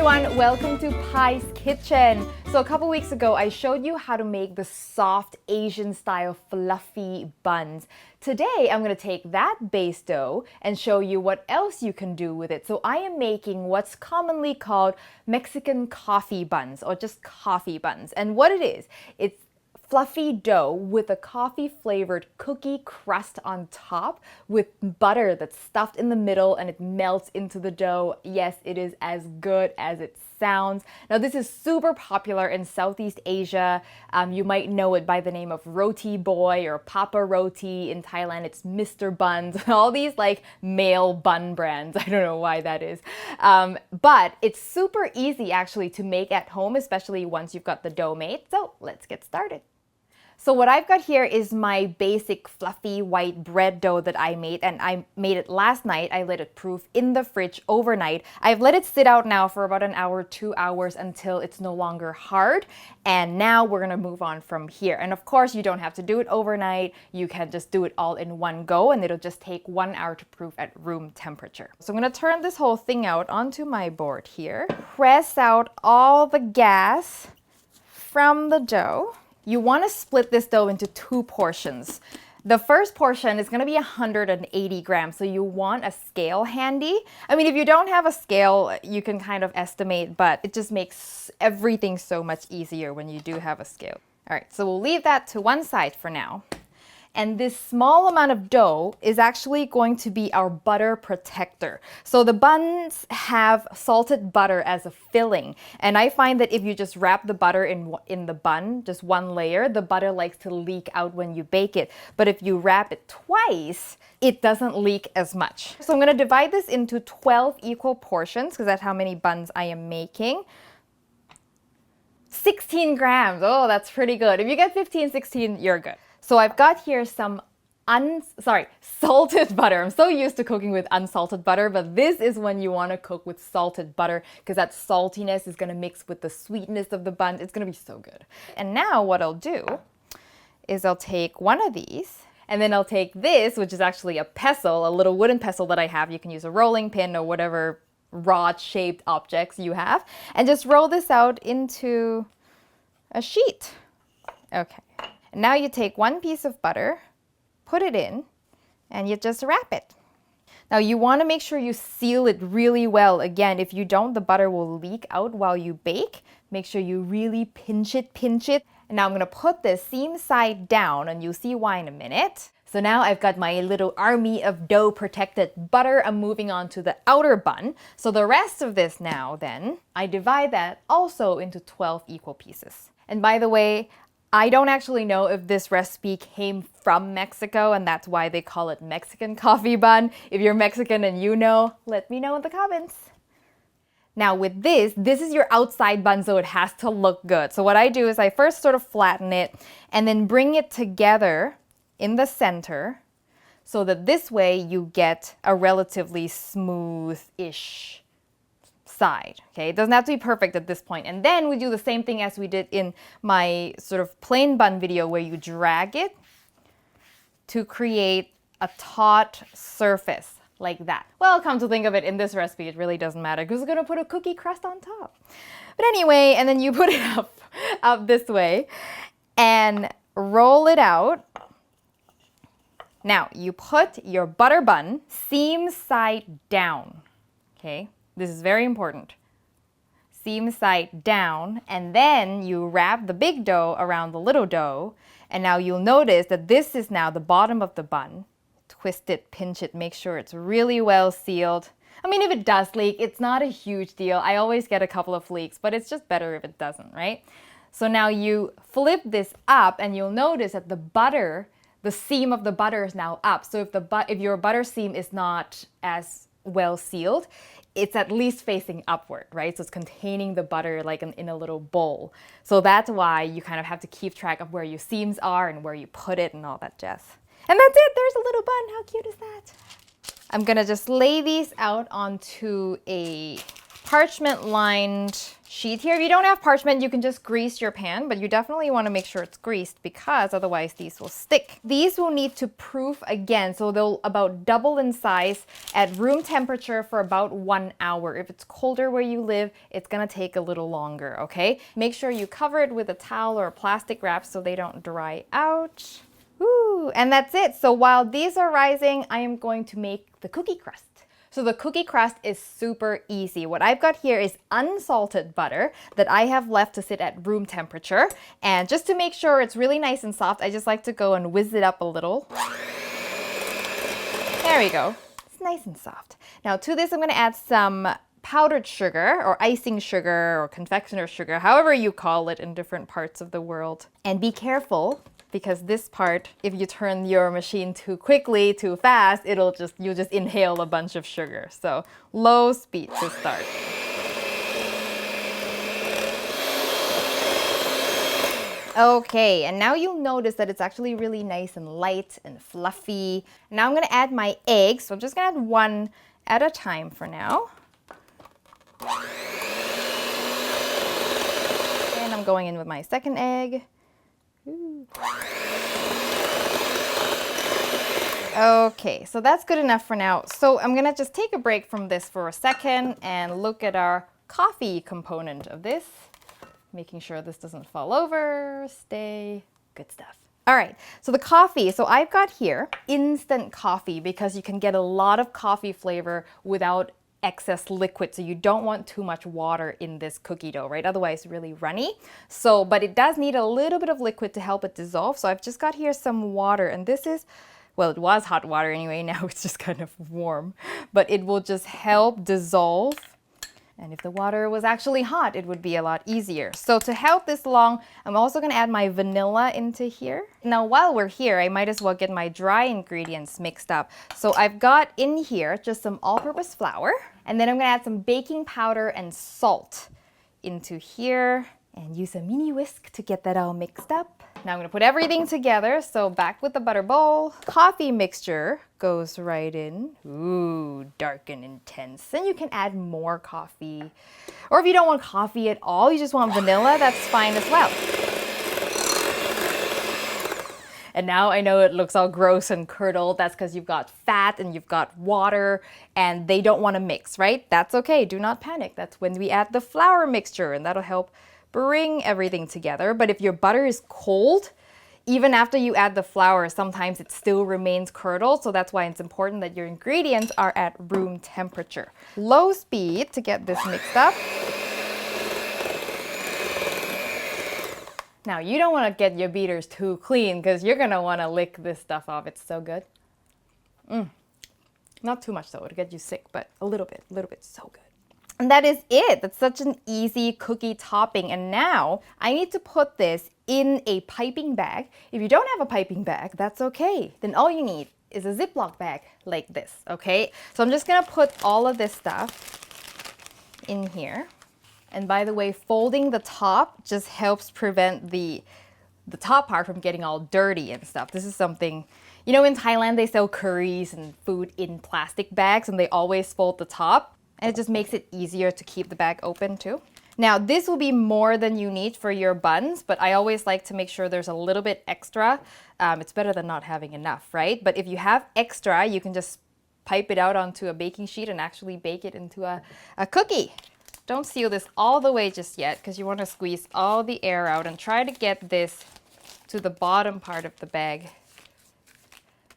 everyone, welcome to Pai's Kitchen. So a couple weeks ago, I showed you how to make the soft Asian style fluffy buns. Today, I'm going to take that base dough and show you what else you can do with it. So I am making what's commonly called Mexican coffee buns or just coffee buns. And what it is, it's fluffy dough with a coffee flavored cookie crust on top with butter that's stuffed in the middle and it melts into the dough. Yes, it is as good as it sounds. Now this is super popular in Southeast Asia. You might know it by the name of Rotiboy or Papa Roti. In Thailand it's Mr. Buns. All these like male bun brands. I don't know why that is. But it's super easy actually to make at home, especially once you've got the dough made. So let's get started. So what I've got here is my basic fluffy white bread dough that I made, and I made it last night. I let it proof in the fridge overnight. I've let it sit out now for about an hour, 2 hours until it's no longer hard. And now we're gonna move on from here. And of course, you don't have to do it overnight. You can just do it all in one go and it'll just take 1 hour to proof at room temperature. So I'm gonna turn this whole thing out onto my board here. Press out all the gas from the dough. You want to split this dough into 2 portions. The first portion is going to be 180 grams, so you want a scale handy. I mean, if you don't have a scale, you can kind of estimate, but it just makes everything so much easier when you do have a scale. All right, so we'll leave that to one side for now. And this small amount of dough is actually going to be our butter protector. So the buns have salted butter as a filling. And I find that if you just wrap the butter in the bun, just one layer, the butter likes to leak out when you bake it. But if you wrap it twice, it doesn't leak as much. So I'm gonna divide this into 12 equal portions because that's how many buns I am making. 16 grams, oh, that's pretty good. If you get 15, 16, you're good. So I've got here some salted butter. I'm so used to cooking with unsalted butter, but this is when you want to cook with salted butter because that saltiness is going to mix with the sweetness of the bun. It's going to be so good. And now what I'll do is I'll take one of these and then I'll take this, which is actually a pestle, a little wooden pestle that I have. You can use a rolling pin or whatever rod-shaped objects you have, and just roll this out into a sheet. Okay. Now you take one piece of butter, put it in, and you just wrap it. Now you want to make sure you seal it really well. Again, if you don't, the butter will leak out while you bake. Make sure you really pinch it. And now I'm going to put this seam side down, and you'll see why in a minute. So now I've got my little army of dough protected butter. I'm moving on to the outer bun. So the rest of this now then, I divide that also into 12 equal pieces. And by the way, I don't actually know if this recipe came from Mexico and that's why they call it Mexican coffee bun. If you're Mexican and you know, let me know in the comments. Now with this is your outside bun, so it has to look good. So what I do is I first sort of flatten it and then bring it together in the center so that this way you get a relatively smooth-ish side. Okay, it doesn't have to be perfect at this point. And then we do the same thing as we did in my sort of plain bun video where you drag it to create a taut surface like that. Well, come to think of it, in this recipe it really doesn't matter because we're gonna put a cookie crust on top. But anyway, and then you put it up this way and roll it out. Now you put your butter bun seam side down. Okay, this is very important. Seam side down, and then you wrap the big dough around the little dough, and now you'll notice that this is now the bottom of the bun. Twist it, pinch it, make sure it's really well sealed. I mean, if it does leak, it's not a huge deal. I always get a couple of leaks, but it's just better if it doesn't, right? So now you flip this up, and you'll notice that the seam of the butter is now up. So if your butter seam is not as well sealed, it's at least facing upward, right? So it's containing the butter like in a little bowl. So that's why you kind of have to keep track of where your seams are and where you put it and all that jazz. And that's it, there's a little bun. How cute is that? I'm gonna just lay these out onto a parchment-lined sheet here. If you don't have parchment, you can just grease your pan, but you definitely want to make sure it's greased because otherwise these will stick. These will need to proof again, so they'll about double in size at room temperature for about 1 hour. If it's colder where you live, it's gonna take a little longer, okay? Make sure you cover it with a towel or a plastic wrap so they don't dry out. Woo, and that's it. So while these are rising, I am going to make the cookie crust. So the cookie crust is super easy. What I've got here is unsalted butter that I have left to sit at room temperature. And just to make sure it's really nice and soft, I just like to go and whiz it up a little. There we go. It's nice and soft. Now to this, I'm gonna add some powdered sugar or icing sugar or confectioner sugar, however you call it in different parts of the world. And be careful, because this part, if you turn your machine too quickly, too fast, you'll just inhale a bunch of sugar. So low speed to start. Okay, and now you'll notice that it's actually really nice and light and fluffy. Now I'm gonna add my eggs. So I'm just gonna add one at a time for now. And I'm going in with my second egg. Ooh. Okay, so that's good enough for now. So I'm gonna just take a break from this for a second and look at our coffee component of this. Making sure this doesn't fall over, stay, good stuff. All right, so the coffee, so I've got here instant coffee because you can get a lot of coffee flavor without excess liquid, so you don't want too much water in this cookie dough, right? Otherwise really runny. So, but it does need a little bit of liquid to help it dissolve. So I've just got here some water, and this is, well, it was hot water anyway, now it's just kind of warm, but it will just help dissolve. And if the water was actually hot, it would be a lot easier. So to help this along, I'm also gonna add my vanilla into here. Now, while we're here, I might as well get my dry ingredients mixed up. So I've got in here just some all-purpose flour, and then I'm gonna add some baking powder and salt into here and use a mini whisk to get that all mixed up. Now I'm gonna put everything together. So back with the butter bowl. Coffee mixture goes right in. Ooh, dark and intense. Then you can add more coffee. Or if you don't want coffee at all, you just want vanilla, that's fine as well. And now I know it looks all gross and curdled. That's because you've got fat and you've got water and they don't want to mix, right? That's okay, do not panic. That's when we add the flour mixture and that'll help bring everything together. But if your butter is cold, even after you add the flour, sometimes it still remains curdled. So that's why it's important that your ingredients are at room temperature. Low speed to get this mixed up. Now you don't want to get your beaters too clean because you're gonna want to lick this stuff off. It's so good. Not too much though, it'll get you sick, but a little bit, so good. And that is it. That's such an easy cookie topping. And now I need to put this in a piping bag. If you don't have a piping bag, that's okay. Then all you need is a Ziploc bag like this, okay? So I'm just gonna put all of this stuff in here. And by the way, folding the top just helps prevent the top part from getting all dirty and stuff. This is something, you know, in Thailand, they sell curries and food in plastic bags and they always fold the top. And it just makes it easier to keep the bag open too. Now, this will be more than you need for your buns, but I always like to make sure there's a little bit extra. It's better than not having enough, right? But if you have extra, you can just pipe it out onto a baking sheet and actually bake it into a cookie. Don't seal this all the way just yet because you want to squeeze all the air out and try to get this to the bottom part of the bag.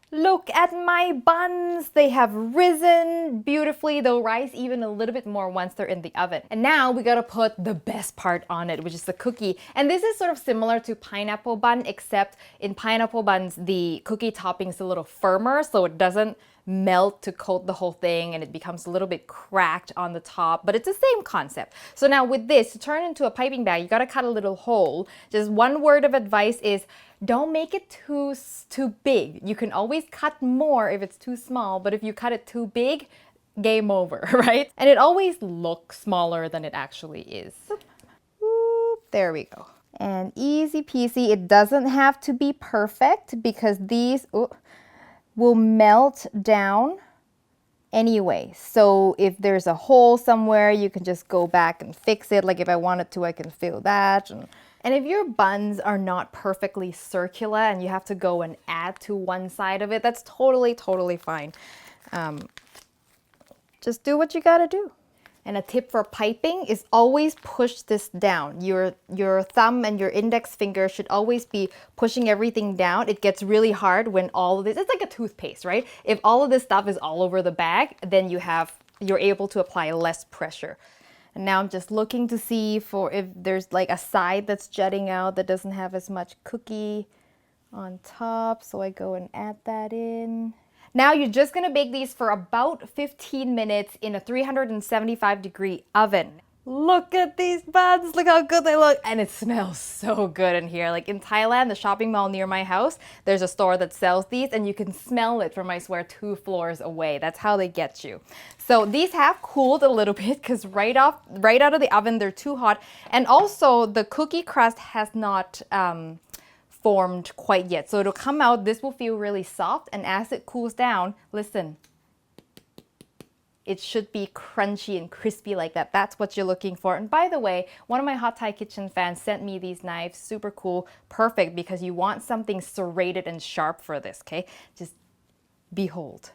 Look at my buns. They have risen beautifully. They'll rise even a little bit more once they're in the oven. And now we gotta put the best part on it, which is the cookie. And this is sort of similar to pineapple bun, except in pineapple buns, the cookie topping is a little firmer, so it doesn't melt to coat the whole thing and it becomes a little bit cracked on the top, but it's the same concept. So now with this, to turn into a piping bag, you gotta cut a little hole. Just one word of advice is don't make it too big. You can always cut more if it's too small, but if you cut it too big, game over, right? And it always looks smaller than it actually is. Whoop, there we go. And easy peasy. It doesn't have to be perfect because these will melt down anyway. So if there's a hole somewhere, you can just go back and fix it. Like if I wanted to, I can fill that. And if your buns are not perfectly circular and you have to go and add to one side of it, that's totally, totally fine. Just do what you gotta do. And a tip for piping is always push this down. Your thumb and your index finger should always be pushing everything down. It gets really hard when all of this, it's like a toothpaste, right? If all of this stuff is all over the bag, then you're able to apply less pressure. And now I'm just looking to see if there's like a side that's jutting out that doesn't have as much cookie on top. So I go and add that in. Now you're just gonna bake these for about 15 minutes in a 375-degree oven. Look at these buns, look how good they look. And it smells so good in here. Like in Thailand, the shopping mall near my house, there's a store that sells these and you can smell it from, I swear, 2 floors away. That's how they get you. So these have cooled a little bit because right out of the oven, they're too hot. And also the cookie crust has not, formed quite yet. So it'll come out, this will feel really soft, and as it cools down, listen, it should be crunchy and crispy like that. That's what you're looking for. And by the way, one of my Hot Thai Kitchen fans sent me these knives, super cool, perfect, because you want something serrated and sharp for this, okay? Just behold.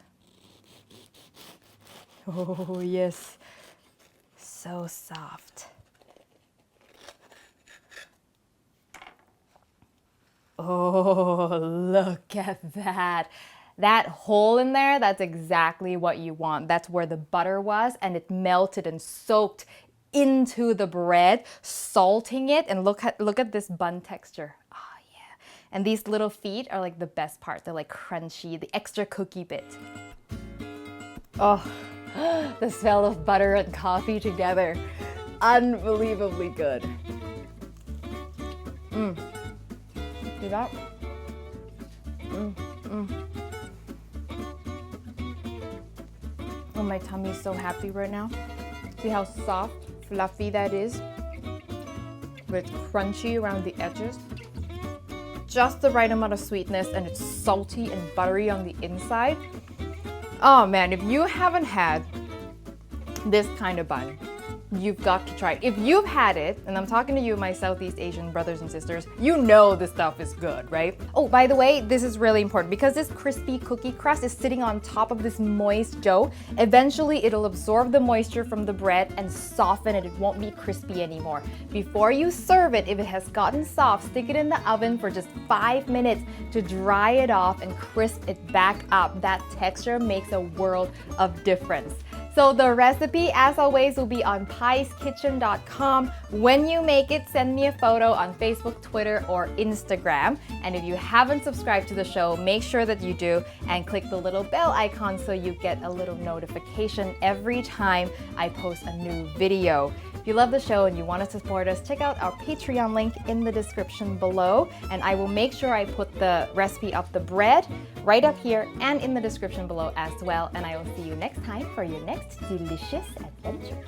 Oh yes, so soft. Oh, look at that. That hole in there, that's exactly what you want. That's where the butter was, and it melted and soaked into the bread, salting it. And look at this bun texture. Oh yeah. And these little feet are like the best part. They're like crunchy, the extra cookie bit. Oh, the smell of butter and coffee together. Unbelievably good. See that? Oh, my tummy's so happy right now. See how soft, fluffy that is? But it's crunchy around the edges. Just the right amount of sweetness, and it's salty and buttery on the inside. Oh man, if you haven't had this kind of bun, you've got to try it. If you've had it, and I'm talking to you, my Southeast Asian brothers and sisters, you know this stuff is good, right? Oh, by the way, this is really important because this crispy cookie crust is sitting on top of this moist dough. Eventually, it'll absorb the moisture from the bread and soften it. It won't be crispy anymore. Before you serve it, if it has gotten soft, stick it in the oven for just 5 minutes to dry it off and crisp it back up. That texture makes a world of difference. So the recipe, as always, will be on paiskitchen.com. When you make it, send me a photo on Facebook, Twitter, or Instagram. And if you haven't subscribed to the show, make sure that you do and click the little bell icon so you get a little notification every time I post a new video. If you love the show and you want to support us, check out our Patreon link in the description below. And I will make sure I put the recipe of the bread right up here and in the description below as well. And I will see you next time for your next delicious adventure.